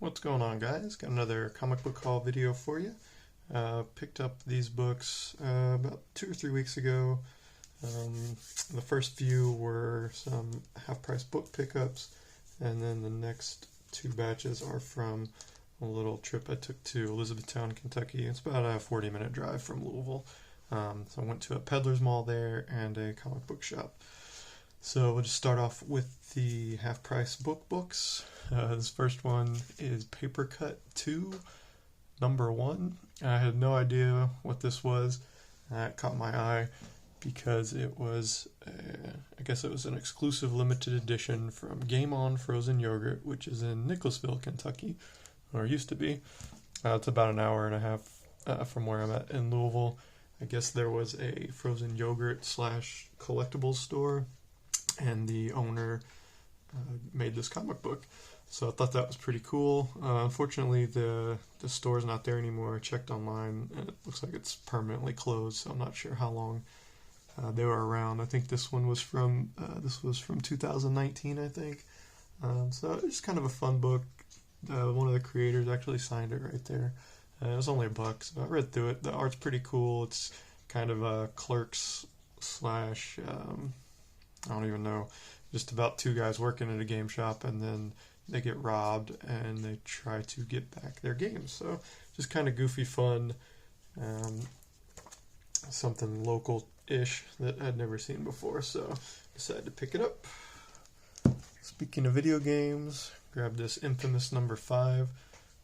What's going on, guys? Got another comic book haul video for you. Picked up these books about 2 or 3 weeks ago. The first few were some half-price book pickups, and then the next 2 batches are from a little trip I took to Elizabethtown, Kentucky. It's about a 40-minute drive from Louisville. So I went to a Peddler's mall there and a comic book shop. So we'll just start off with the half-price books. This first one is Paper Cut 2, number 1. I had no idea what this was. It caught my eye because it was, I guess it was an exclusive limited edition from Game On Frozen Yogurt, which is in Nicholasville, Kentucky, or used to be. It's about an hour and a half from where I'm at in Louisville. I guess there was a frozen yogurt / collectibles store, and the owner made this comic book. So I thought that was pretty cool. Unfortunately, the store's not there anymore. I checked online, and it looks like it's permanently closed, so I'm not sure how long they were around. I think this one was from 2019, I think. So it's kind of a fun book. One of the creators actually signed it right there. It was only $1, so I read through it. The art's pretty cool. It's kind of a Clerks / I don't even know, just about 2 guys working at a game shop, and then they get robbed and they try to get back their games. So just kind of goofy fun, something local-ish that I'd never seen before, so decided to pick it up. Speaking of video games, grabbed this Infamous number 5.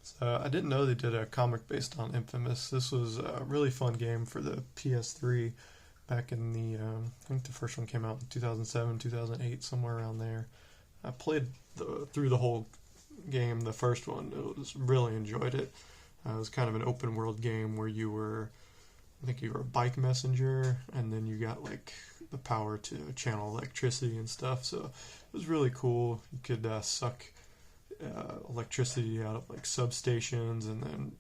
So I didn't know they did a comic based on Infamous. This was a really fun game for the PS3 back in the, I think the first one came out in 2007, 2008, somewhere around there. I played through the whole game, the first one. Really enjoyed it. It was kind of an open world game where I think you were a bike messenger, and then you got like the power to channel electricity and stuff. So it was really cool. You could suck electricity out of like substations, and then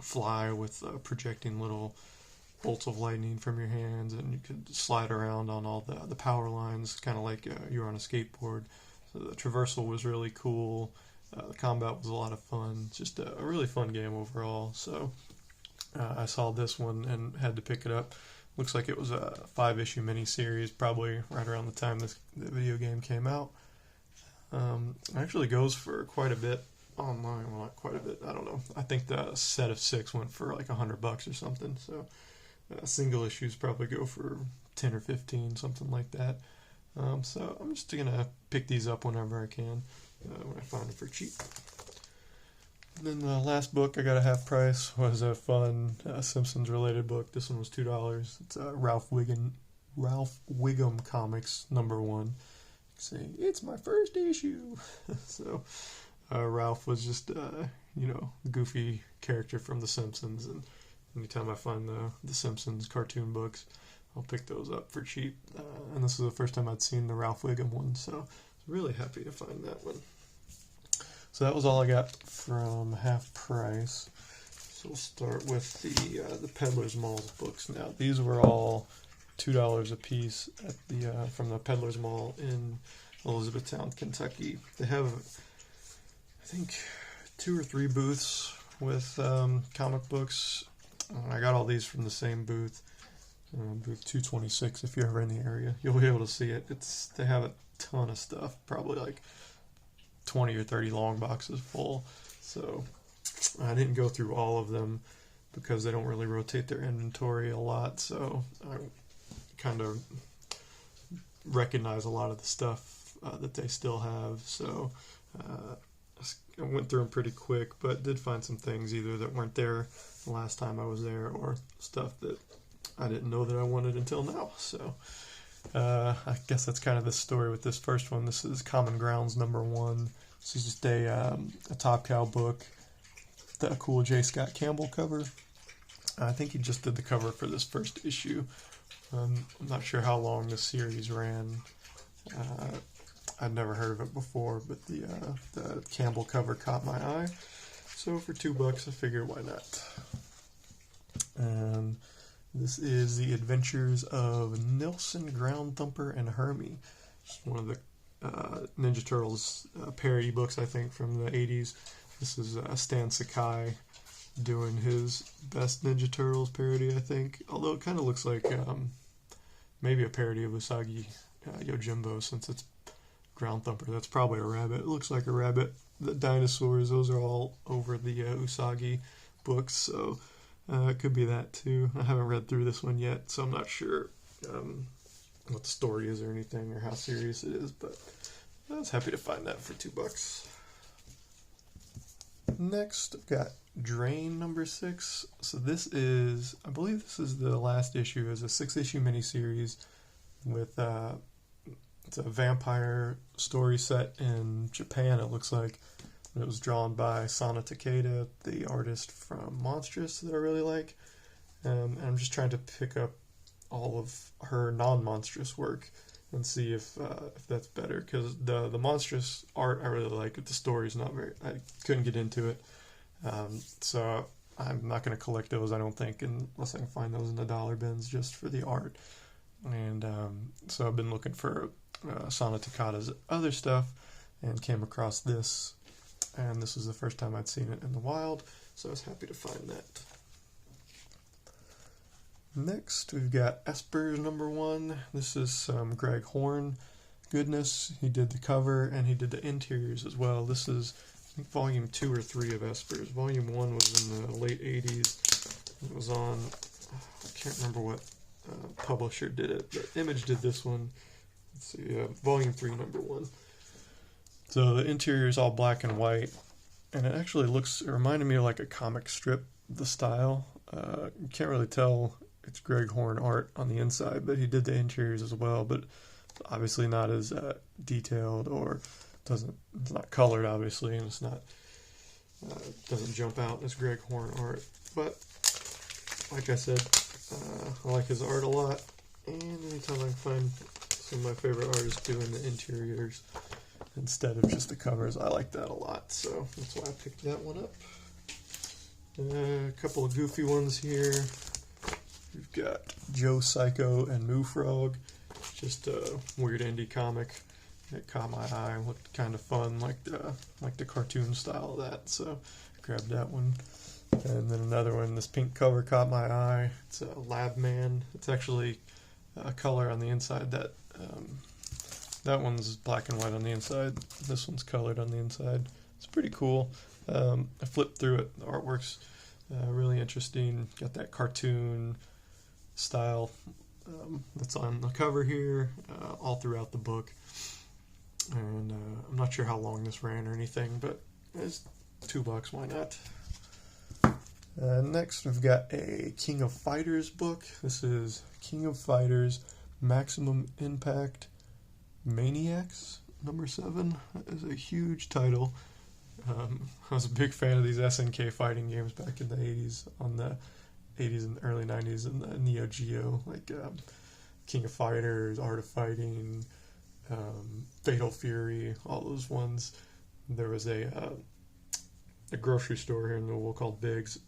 fly with projecting little bolts of lightning from your hands, and you could slide around on all the power lines, kind of like you were on a skateboard. So the traversal was really cool. The combat was a lot of fun. Just a really fun game overall. So I saw this one and had to pick it up. Looks like it was a 5-issue miniseries, probably right around the time the video game came out. It actually goes for quite a bit online. Well, not quite a bit. I don't know. I think the set of 6 went for like $100 or something. So single issues probably go for 10 or 15, something like that. So I'm just gonna pick these up whenever I can, when I find them for cheap. And then the last book I got at half price was a fun Simpsons related book. This one was $2. It's Ralph Wiggum Comics number 1. Saying it's my first issue. So Ralph was just goofy character from The Simpsons, and anytime I find the Simpsons cartoon books, I'll pick those up for cheap. And this is the first time I'd seen the Ralph Wiggum one, so I was really happy to find that one. So that was all I got from half price. So we'll start with the Peddler's Mall's books now. These were all $2 a piece at from the Peddler's Mall in Elizabethtown, Kentucky. They have, I think, 2 or 3 booths with comic books. I got all these from the same booth, booth 226. If you're ever in the area, you'll be able to see it. They have a ton of stuff, probably like 20 or 30 long boxes full. So I didn't go through all of them because they don't really rotate their inventory a lot. So I kind of recognize a lot of the stuff that they still have. So I went through them pretty quick, but did find some things either that weren't there the last time I was there, or stuff that I didn't know that I wanted until now. So I guess that's kind of the story with this first one. This is Common Grounds number 1. This is just a Top Cow book, the cool J. Scott Campbell cover. I think he just did the cover for this first issue. I'm not sure how long this series ran. I'd never heard of it before, but the Campbell cover caught my eye. So for $2, I figured why not. And this is The Adventures of Nilson, Ground Thumper, and Hermie. Just one of the Ninja Turtles parody books, I think, from the 80s. This is Stan Sakai doing his best Ninja Turtles parody, I think. Although it kind of looks like maybe a parody of Usagi Yojimbo, since it's Ground Thumper. That's probably a rabbit. It looks like a rabbit. The dinosaurs, those are all over the Usagi books, so it could be that too. I haven't read through this one yet, so I'm not sure what the story is or anything, or how serious it is, but I was happy to find that for $2. Next, I've got Drain number 6. So this is, I believe this is the last issue. It's a 6-issue miniseries with it's a vampire story set in Japan, it looks like. It was drawn by Sana Takeda, the artist from Monstrous that I really like. And I'm just trying to pick up all of her non-Monstrous work and see if that's better, because the Monstrous art I really like, but the story's not very, I couldn't get into it. So I'm not going to collect those, I don't think, unless I can find those in the dollar bins just for the art. And so I've been looking for Sana Takeda's other stuff and came across this, and this was the first time I'd seen it in the wild, so I was happy to find that. Next, we've got Espers number 1. This is some Greg Horn goodness. He did the cover and he did the interiors as well. This is, I think, volume 2 or 3 of Espers. Volume 1 was in the late 80s. It was on, I can't remember what publisher did it, but Image did this one. Let's see, volume 3, number 1. So the interior is all black and white, and it actually looks, it reminded me of like a comic strip, the style. You can't really tell it's Greg Horn art on the inside, but he did the interiors as well, but obviously not as detailed, or it's not colored, obviously, and it's not, doesn't jump out as Greg Horn art. But like I said, I like his art a lot, and anytime I can find some of my favorite artists doing the interiors instead of just the covers, I like that a lot, so that's why I picked that one up. A couple of goofy ones here. We've got Joe Psycho and Moo Frog, just a weird indie comic that caught my eye, looked kind of fun, like the cartoon style of that, so grabbed that one. And then another one, this pink cover caught my eye. It's a Lab Man. It's actually a color on the inside. That one's black and white on the inside. This one's colored on the inside. It's pretty cool. I flipped through it. The artwork's really interesting. Got that cartoon style that's on the cover here, all throughout the book. And I'm not sure how long this ran or anything, but it's $2. Why not? Next, we've got a King of Fighters book. This is King of Fighters Maximum Impact Maniacs number 7. That is a huge title. I was a big fan of these SNK fighting games back in the 80s, on the 80s and early 90s, and the Neo Geo, like King of Fighters, Art of Fighting, Fatal Fury, all those ones. There was a grocery store here in Louisville called Biggs,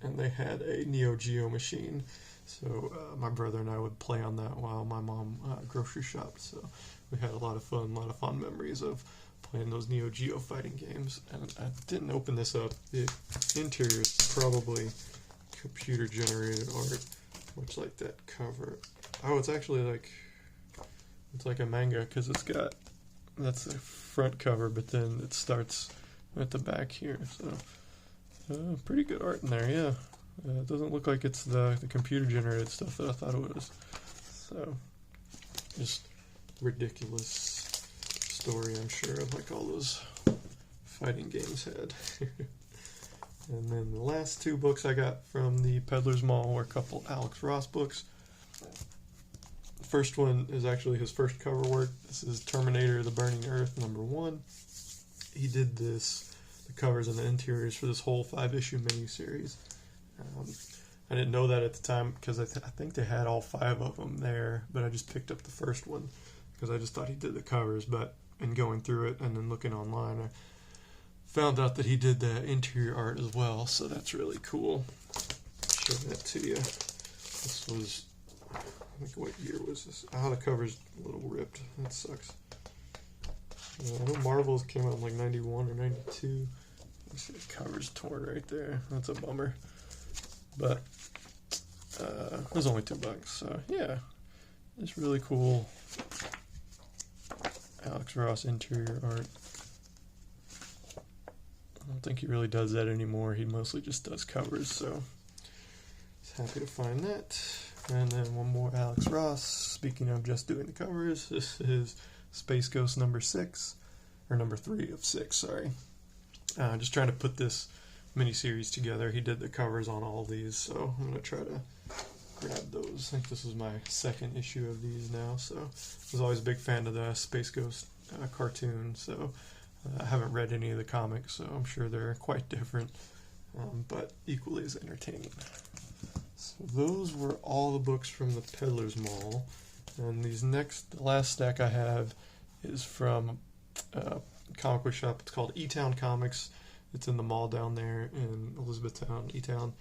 and they had a Neo Geo machine, so my brother and I would play on that while my mom grocery shopped, so we had a lot of fun memories of playing those Neo Geo fighting games. And I didn't open this up. The interior is probably computer generated art, much like that cover. Oh, it's actually like, it's like a manga, because it's got, that's the front cover, but then it starts at the back here, so pretty good art in there, yeah. It doesn't look like it's the computer generated stuff that I thought it was. So, just ridiculous story, I'm sure, like all those fighting games had. And then the last 2 books I got from the Peddler's Mall were a couple Alex Ross books. The first one is actually his first cover work. This is Terminator The Burning Earth number 1. He did the covers and the interiors for this whole 5-issue miniseries. I didn't know that at the time, because I think they had all 5 of them there, but I just picked up the first one because I just thought he did the covers. But in going through it and then looking online, I found out that he did the interior art as well, so that's really cool. Show that to you. This was, I think, what year was this? Oh, the cover's a little ripped. That sucks. I know Marvel's came out in like 91 or 92. You see the cover's torn right there. That's a bummer. But it was only $2, so yeah. It's really cool Alex Ross interior art. I don't think he really does that anymore. He mostly just does covers, so just happy to find that. And then one more Alex Ross. Speaking of just doing the covers, this is Space Ghost number 6, or number 3 of 6, sorry. Just trying to put this miniseries together. He did the covers on all these, so I'm going to try to grab those. I think this is my second issue of these now, so I was always a big fan of the Space Ghost cartoon, so I haven't read any of the comics, so I'm sure they're quite different, but equally as entertaining. So those were all the books from the Peddler's Mall, and the last stack I have is from a comic book shop. It's called E-Town Comics. It's in the mall down there in Elizabethtown, E-Town.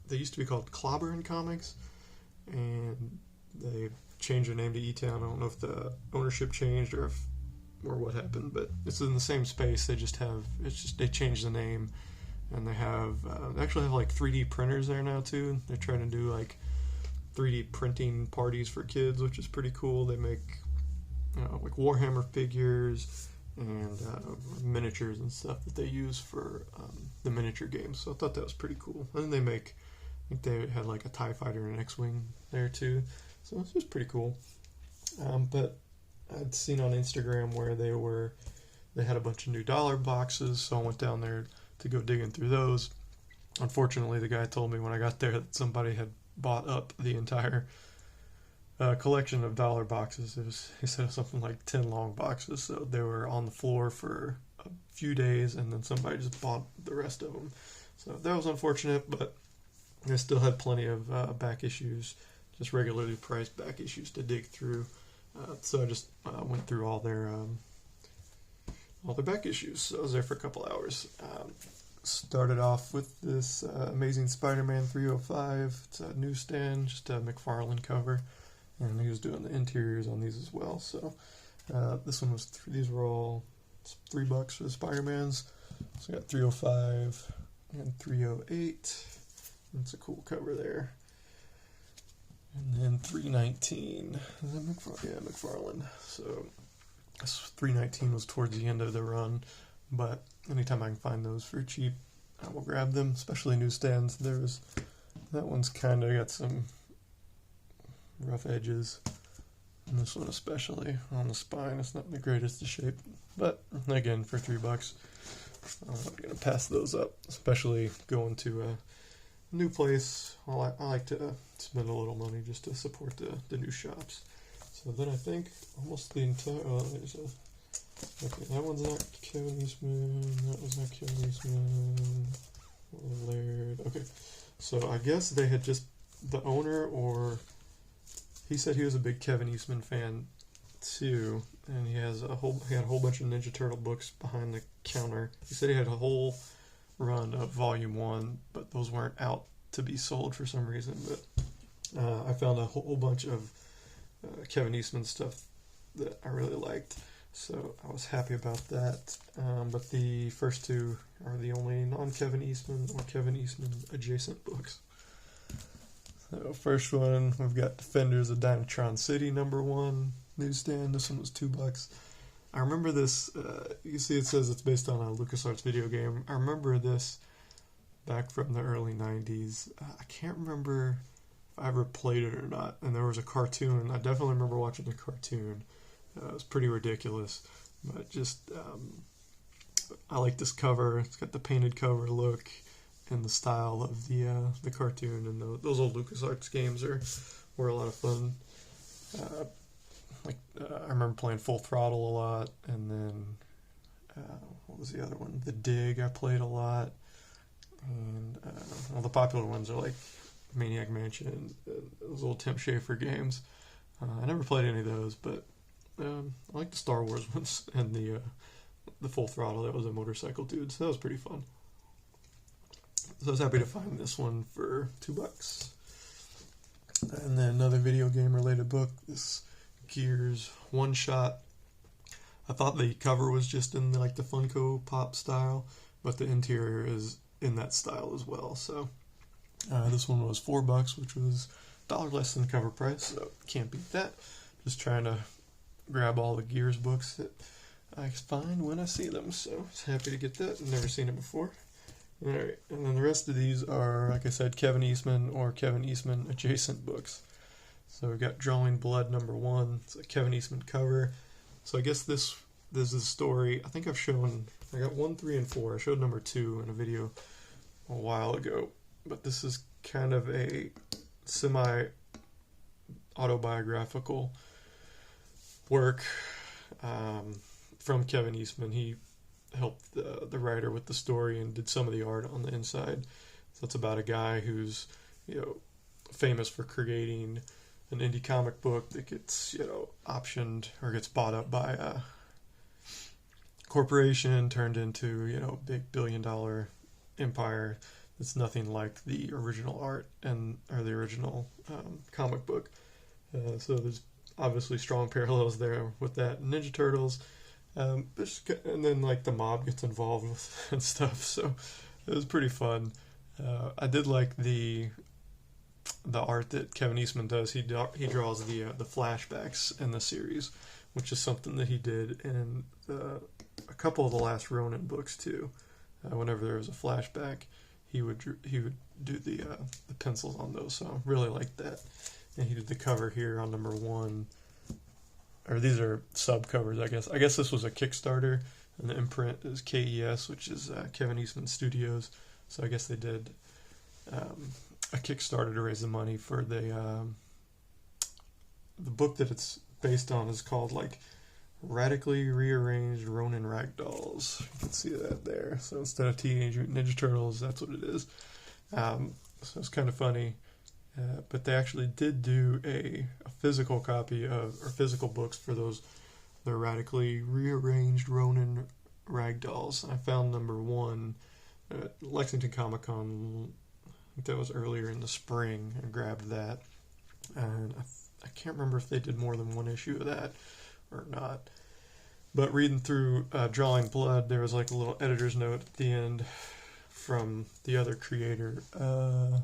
They used to be called Clobberin Comics, and they changed their name to E-Town. I don't know if the ownership changed or what happened, but it's in the same space. They changed the name, and they actually have like 3D printers there now too. They're trying to do like 3D printing parties for kids, which is pretty cool. They make like Warhammer figures and miniatures and stuff that they use for the miniature games. So I thought that was pretty cool. And I think they had like a TIE fighter and an X-Wing there too. So it's just pretty cool. But I'd seen on Instagram where they had a bunch of new dollar boxes, so I went down there to go digging through those. Unfortunately, the guy told me when I got there that somebody had bought up the entire collection of dollar boxes. He said it was something like 10 long boxes, so they were on the floor for a few days, and then somebody just bought the rest of them. So that was unfortunate, but I still had plenty of back issues, just regularly priced back issues to dig through. So I just went through all their back issues. So I was there for a couple hours. Started off with this Amazing Spider-Man 305. It's a newsstand, just a McFarlane cover, and he was doing the interiors on these as well. So this one was these were all $3 for the Spider-Mans. So I got 305 and 308. That's a cool cover there. And then 319. Is that McFarlane? Yeah, McFarlane. So this 319 was towards the end of the run, but anytime I can find those for cheap, I will grab them, especially newsstands. That one's kind of got some rough edges, and this one especially on the spine. It's not the greatest of shape, but again, for $3, I'm going to pass those up, especially going to a new place. I like to spend a little money just to support the new shops. So then I think almost the entire... okay, that one's not Kevin Eastman. That was not Kevin Eastman. Laird. Okay, so I guess they had just... The owner, or... He said he was a big Kevin Eastman fan too, and he had a whole bunch of Ninja Turtle books behind the counter. He said he had a whole run of Volume 1, but those weren't out to be sold for some reason. But I found a whole bunch of Kevin Eastman stuff that I really liked, so I was happy about that. But the first two are the only non-Kevin Eastman or Kevin Eastman adjacent books. So first one, we've got Defenders of Dynatron City #1 newsstand. This one was $2. I remember this, you see it says it's based on a LucasArts video game. I remember this back from the early 90s. I can't remember if I ever played it or not. And there was a cartoon. I definitely remember watching the cartoon. It was pretty ridiculous. But just, I like this cover. It's got the painted cover look and the style of the cartoon. And those old LucasArts games were a lot of fun. I remember playing Full Throttle a lot, and then what was the other one? The Dig I played a lot, and all the popular ones are like Maniac Mansion, those old Tim Schafer games. I never played any of those, but I like the Star Wars ones and the Full Throttle. That was a motorcycle dude, so that was pretty fun. So I was happy to find this one for $2. And then another video game related book, this Gears one-shot. I thought the cover was just in like the Funko Pop style, but the interior is in that style as well. So this one was $4, which was $1 less than cover price, so can't beat that. Just trying to grab all the Gears books that I find when I see them, so I was happy to get that. I've never seen it before. Alright, and then the rest of these are, like I said, Kevin Eastman or Kevin Eastman adjacent books. So we've got Drawing Blood #1. It's a Kevin Eastman cover. So I guess this is a story. I think I got 1, 3, and 4. I showed #2 in a video a while ago. But this is kind of a semi-autobiographical work from Kevin Eastman. He helped the writer with the story and did some of the art on the inside. So it's about a guy who's, famous for creating an indie comic book that gets, optioned or gets bought up by a corporation, turned into, a big billion-dollar empire that's nothing like the original art or the original comic book. So there's obviously strong parallels there with that Ninja Turtles. And then like the mob gets involved with and stuff, so it was pretty fun. I did like the art that Kevin Eastman does. He draws the flashbacks in the series, which is something that he did in a couple of the last Ronin books too. Whenever there was a flashback, he would do the pencils on those, so I really liked that. And he did the cover here on #1. Or these are sub covers, I guess. I guess this was a Kickstarter, and the imprint is KES, which is Kevin Eastman Studios. So I guess they did a Kickstarter to raise the money for the book that it's based on is called like Radically Rearranged Ronin Ragdolls. You can see that there. So instead of Teenage Mutant Ninja Turtles, that's what it is. So it's kind of funny. But they actually did do a physical copy or physical books for the Radically Rearranged Ronin Ragdolls. And I found #1 at Lexington Comic Con. I think that was earlier in the spring. I grabbed that. And I can't remember if they did more than one issue of that or not. But reading through Drawing Blood, there was like a little editor's note at the end from the other creator. I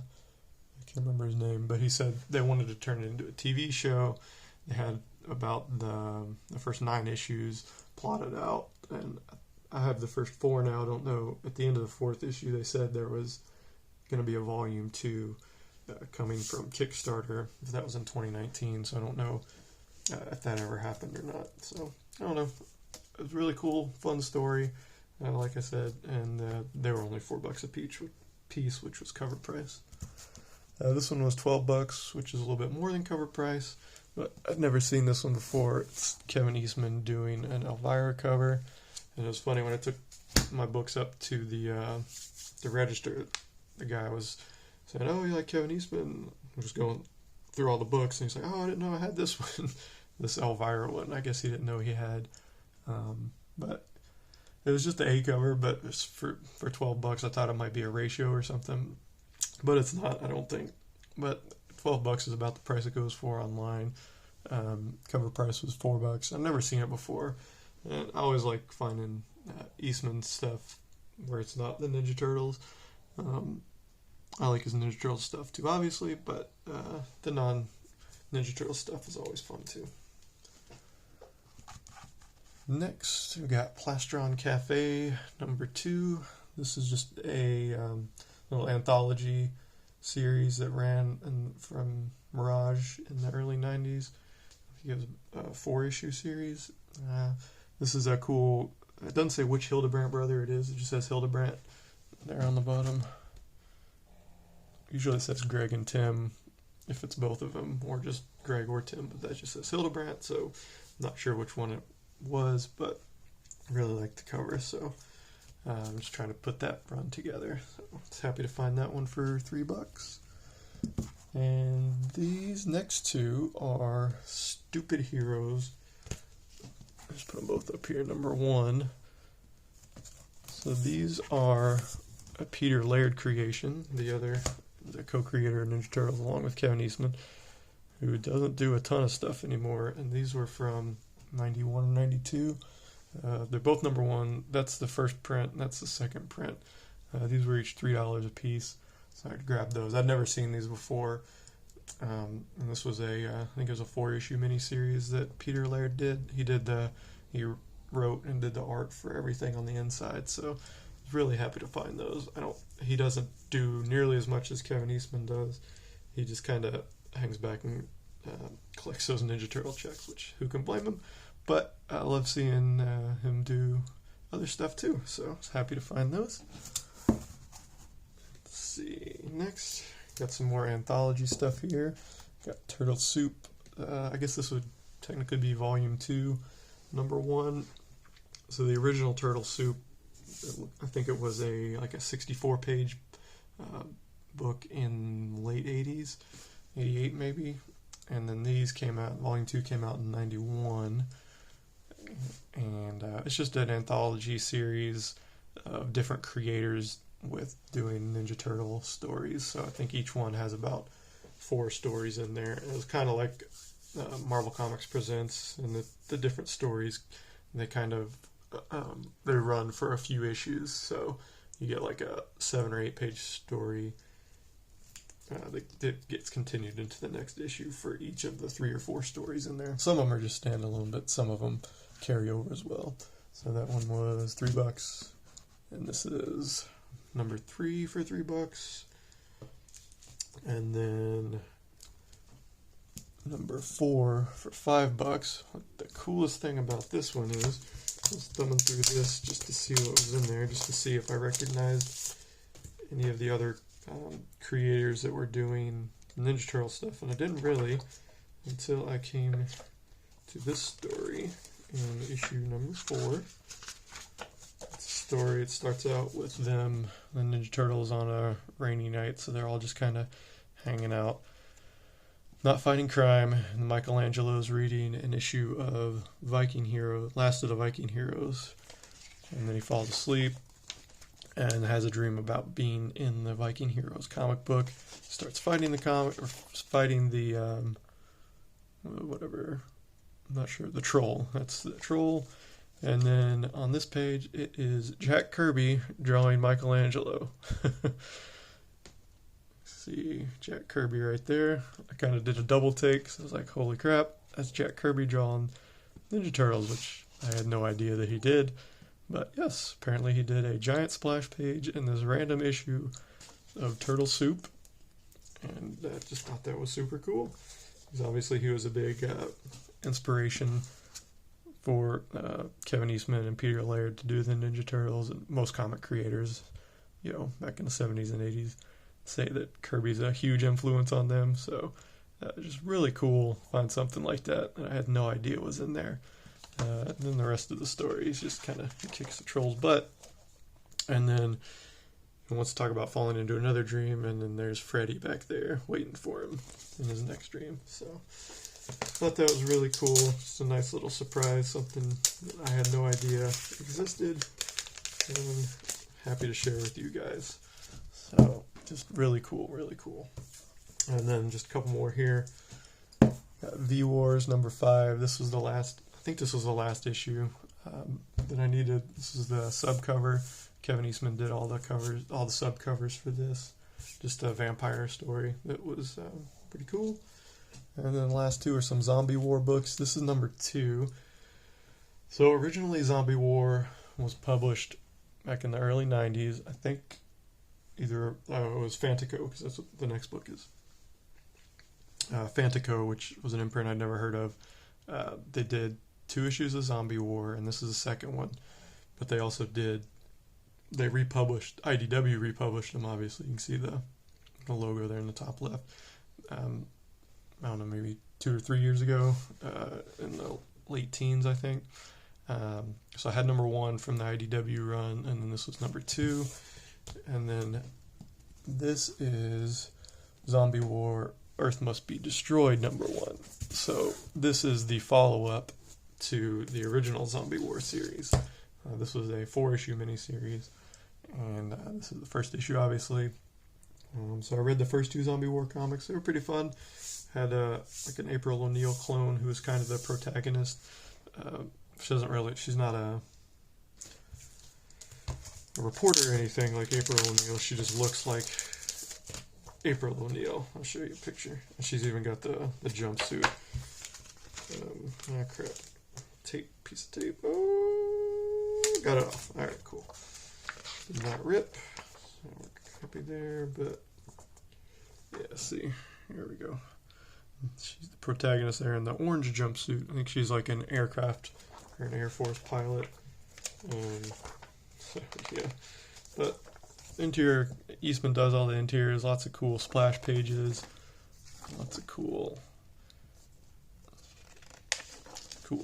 can't remember his name, but he said they wanted to turn it into a TV show. They had about the first 9 issues plotted out, and I have the first 4 now. I don't know. At the end of the 4th issue, they said there was going to be a volume 2 coming from Kickstarter. That was in 2019, so I don't know if that ever happened or not. So I don't know. It was a really cool, fun story, like I said, and they were only $4 a piece, which was cover price. This one was $12, which is a little bit more than cover price, but I've never seen this one before. It's Kevin Eastman doing an Elvira cover, and it was funny when I took my books up to the register. The guy was saying, "Oh, you like Kevin Eastman?" I was going through all the books, and he's like, "Oh, I didn't know I had this one, this Elvira one." I guess he didn't know he had, but it was just the A cover. But it's for $12, I thought it might be a ratio or something. But it's not, I don't think. But $12 is about the price it goes for online. Cover price was $4. I've never seen it before. And I always like finding Eastman stuff where it's not the Ninja Turtles. I like his Ninja Turtles stuff too, obviously, but the non-Ninja Turtles stuff is always fun too. Next, we got Plastron Cafe #2. This is just a little anthology series that ran from Mirage in the early 90s. I think it was a 4-issue series. This is a cool, it doesn't say which Hildebrandt brother it is, it just says Hildebrandt there on the bottom. Usually it says Greg and Tim, if it's both of them, or just Greg or Tim, but that just says Hildebrandt, so I'm not sure which one it was, but I really like the cover, so I'm just trying to put that run together. So I was happy to find that one for $3. And these next 2 are Stupid Heroes. I'll just put them both up here. #1. So these are a Peter Laird creation, the co-creator of Ninja Turtles along with Kevin Eastman. who doesn't do a ton of stuff anymore, and these were from 91 and 92. They're both #1. That's the first print, and that's the second print. These were each $3 a piece, so I grabbed those. I'd never seen these before, and this was I think it was a 4-issue miniseries that Peter Laird did. He wrote and did the art for everything on the inside, so I was really happy to find those. He doesn't do nearly as much as Kevin Eastman does. He just kind of hangs back and collects those Ninja Turtle checks, which who can blame him? But I love seeing him do other stuff too, so I was happy to find those. Let's see, next, got some more anthology stuff here. Got Turtle Soup. I guess this would technically be Volume 2, #1. So the original Turtle Soup, I think it was a 64-page book in late 80s, 88 maybe. And then these came out, Volume 2 came out in 91. And it's just an anthology series of different creators with doing Ninja Turtle stories. So I think each one has about 4 stories in there. It was kind of like Marvel Comics Presents, and the different stories, they kind of they run for a few issues. So you get like a 7 or 8 page story that gets continued into the next issue for each of the 3 or 4 stories in there. Some of them are just standalone, but some of them carry over as well. So that one was $3, and this is #3 for $3, and then #4 for $5. The coolest thing about this one is I was thumbing through this just to see what was in there, just to see if I recognized any of the other creators that were doing Ninja Turtle stuff, and I didn't really until I came to this story in issue #4. It's a story, it starts out with them, the Ninja Turtles, on a rainy night, so they're all just kind of hanging out, not fighting crime, and Michelangelo's reading an issue of Viking Hero, Last of the Viking Heroes, and then he falls asleep and has a dream about being in the Viking Heroes comic book. Starts fighting the whatever, I'm not sure, the troll. That's the troll. And then on this page, it is Jack Kirby drawing Michelangelo. See, Jack Kirby right there. I kind of did a double take, so I was like, holy crap, that's Jack Kirby drawing Ninja Turtles, which I had no idea that he did. But yes, apparently he did a giant splash page in this random issue of Turtle Soup, and I just thought that was super cool. Because obviously he was a big inspiration for Kevin Eastman and Peter Laird to do the Ninja Turtles, and most comic creators, back in the 70s and 80s, say that Kirby's a huge influence on them. So just really cool to find something like that I had no idea was in there. And then the rest of the story is just kind of kicks the troll's butt. And then he wants to talk about falling into another dream, and then there's Freddy back there waiting for him in his next dream. So I thought that was really cool. Just a nice little surprise, something that I had no idea existed, and happy to share with you guys. So just really cool, really cool. And then just a couple more here. Got V-Wars #5. This was the last, I think this was the last issue that I needed. This is the subcover. Kevin Eastman did all the covers, all the subcovers for this. Just a vampire story that was pretty cool. And then the last 2 are some Zombie War books. This is #2. So originally Zombie War was published back in the early 90s. I think either it was Fantico, because that's what the next book is. Fantico, which was an imprint I'd never heard of. They did 2 issues of Zombie War, and this is the second one. But they also republished, IDW republished them, obviously. You can see the logo there in the top left. I don't know, maybe 2 or 3 years ago, in the late teens, I think. So I had #1 from the IDW run, and then this was #2. And then this is Zombie War Earth Must Be Destroyed #1. So this is the follow-up to the original Zombie War series. This was a 4-issue miniseries, and this is the first issue, obviously. So I read the first 2 Zombie War comics. They were pretty fun. had like an April O'Neil clone who was kind of the protagonist. She's not a reporter or anything like April O'Neil. She just looks like April O'Neil. I'll show you a picture. And she's even got the jumpsuit. Crap. Piece of tape. Oh, got it off. Alright, cool. Did not rip. So we're happy there, but yeah, see. Here we go. She's the protagonist there in the orange jumpsuit. I think she's like an aircraft or an Air Force pilot. So, yeah. But interior, Eastman does all the interiors, lots of cool splash pages, lots of cool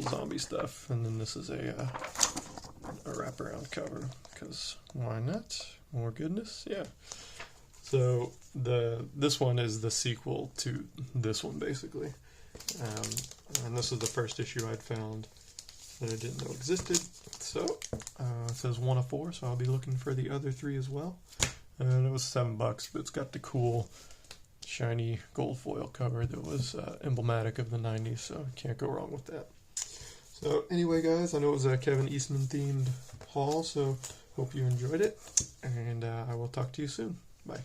zombie stuff. And then this is a wraparound cover, because why not? More goodness, yeah. So this one is the sequel to this one, basically. And this is the first issue I'd found that I didn't know existed. So it says 1 of 4, so I'll be looking for the other 3 as well. And it was $7, but it's got the cool shiny gold foil cover that was emblematic of the 90s, so can't go wrong with that. So anyway, guys, I know it was a Kevin Eastman themed haul, so hope you enjoyed it, and I will talk to you soon. Bye.